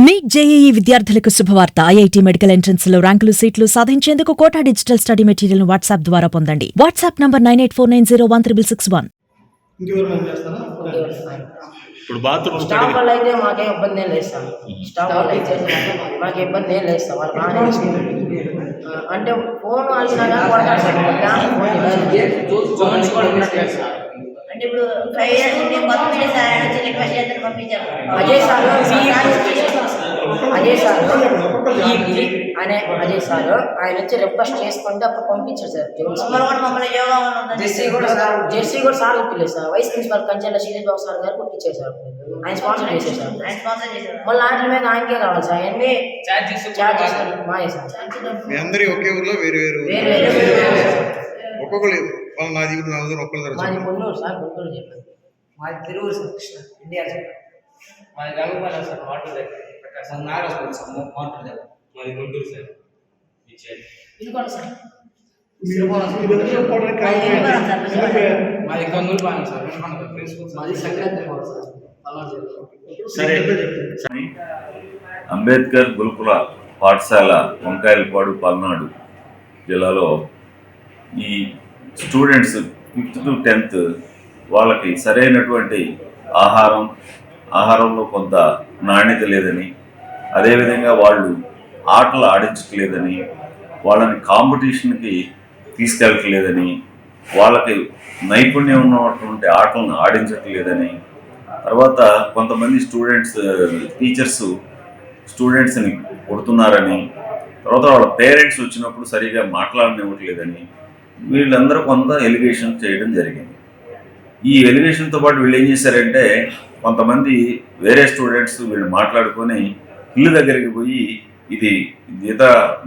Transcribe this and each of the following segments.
Neat JEE విద్యార్థులకు శుభవార్త. IIT medical entrance లో ర్యాంకులు సీట్లు సాధించేందుకు Kota digital study material WhatsApp ద్వారా పొందండి. WhatsApp number 9849016661. ఇప్పుడు బాత్రూమ్ స్టాఫ్ వల్ల అయితే మాకేం ఇబ్బంది లేదు సార్. స్టాఫ్ వల్ల అయితే మాకు ఇబ్బంది ఏం లేదు సార్. వాళ్ళు బాగానే అంటే ఫోన్ అడిగినా కానీ కొడతారు సార్. అంటే ఇప్పుడు 5 years మేము పంపించేసి ఆయన వచ్చి రిక్వెస్ట్ చేస్తే పంపించారు. అజయ్ సార్ ఆయన వచ్చి రిక్వెస్ట్ చేసుకుంటే అప్పుడు పంపించారు సార్. మమ్మల్ని యోగా జెర్సీ కూడా సార్ కొట్టిలేదు sir. Vice principal Kanchela Sridevi Babu sir గారు కొట్టించారు సార్. ఆయన స్పాన్సర్ చేశారు సార్. మళ్ళీ వాటి మీద ఆయనకే కావాలి సార్. అన్నీ చార్జెస్ మాయే సార్. మీ అందరి ఒకే ఊర్లో వేరు ఒక్కొక్కరు నాది మాది కొన్నూరు సార్. గుంటూరు చెప్పారు. మాది Tiruvuru sir. Krishna India sir. మాది గంగపాలెం సార్. వాటర్ దగ్గర సార్. నాగరాజు సార్. వాటర్ దగ్గర మాది గుంటూరు సార్. ఇదిగోండి సార్. మాది కర్నూలు పాలెం సార్. ప్రిన్సిపల్ మాది సెక్రటరీ సార్. సరే. అంబేద్కర్ గురుకుల పాఠశాల వంకాయలపాడు పల్నాడు జిల్లాలో ఈ స్టూడెంట్స్ 5th to 10th వాళ్ళకి సరైనటువంటి ఆహారంలో కొంత నాణ్యత లేదని, అదేవిధంగా వాళ్ళు ఆటలు ఆడించట్లేదని, వాళ్ళని కాంపిటీషన్కి తీసుకెళ్ళట్లేదని, వాళ్ళకి నైపుణ్యం ఉన్నటువంటి ఆటలను ఆడించట్లేదని, తర్వాత కొంతమంది టీచర్స్ స్టూడెంట్స్ని కొడుతున్నారని, తర్వాత వాళ్ళ పేరెంట్స్ వచ్చినప్పుడు సరిగా మాట్లాడనివ్వట్లేదని వీళ్ళందరూ కొంత ఎలిగేషన్ చేయడం జరిగింది. ఈ ఎలిగేషన్తో పాటు వీళ్ళు ఏం చేశారంటే, కొంతమంది వేరే స్టూడెంట్స్ వీళ్ళు మాట్లాడుకొని ఇల్లు దగ్గరికి పోయి ఇది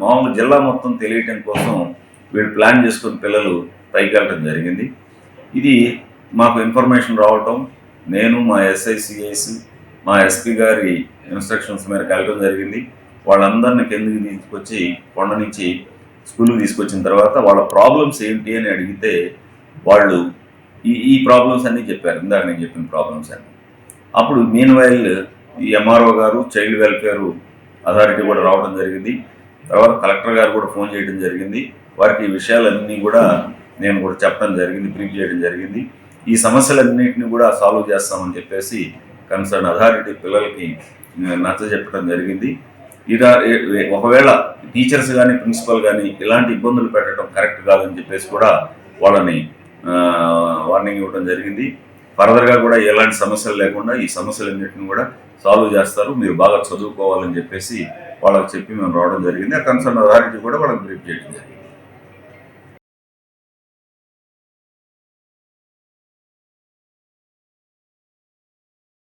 మామూలు జిల్లా మొత్తం తెలియటం కోసం వీళ్ళు ప్లాన్ చేసుకుని పిల్లలు పైకి వెళ్ళడం జరిగింది. ఇది మాకు ఇన్ఫర్మేషన్ రావటం, నేను మా SICS మా SP గారి ఇన్స్ట్రక్షన్స్ మేరకు వెళ్ళడం జరిగింది. వాళ్ళందరినీ కిందకి తీసుకొచ్చి కొండ నుంచి స్కూల్కి తీసుకొచ్చిన తర్వాత వాళ్ళ ప్రాబ్లమ్స్ ఏంటి అని అడిగితే వాళ్ళు ఈ ప్రాబ్లమ్స్ అన్నీ చెప్పారు. ఇందాక నేను చెప్పిన ప్రాబ్లమ్స్ అన్నీ. అప్పుడు మీన్వైల్ ఈ MRO గారు, చైల్డ్ వెల్ఫేర్ అథారిటీ కూడా రావడం జరిగింది. తర్వాత కలెక్టర్ గారు కూడా ఫోన్ చేయడం జరిగింది. వారికి ఈ విషయాలన్నీ కూడా నేను కూడా చెప్పడం జరిగింది, బ్రీఫ్ చేయడం జరిగింది. ఈ సమస్యలన్నింటినీ కూడా సాల్వ్ చేస్తామని చెప్పేసి కన్సర్న్ అథారిటీ పిల్లలకి నచ్చజెప్పడం జరిగింది. ఒకవేళ టీచర్స్ కానీ ప్రిన్సిపల్ కానీ ఇలాంటి ఇబ్బందులు పెట్టడం కరెక్ట్ కాదని చెప్పేసి కూడా వాళ్ళని వార్నింగ్ ఇవ్వడం జరిగింది. ఫర్దర్గా కూడా ఎలాంటి సమస్యలు లేకుండా ఈ సమస్యలన్నింటినీ కూడా సాల్వ్ చేస్తారు, మీరు బాగా చదువుకోవాలని చెప్పేసి వాళ్ళకి చెప్పి మేము రావడం జరిగింది. ఆ కన్సర్న్ అథారిటీ కూడా వాళ్ళకి బ్రీఫ్ చేయడం జరిగింది.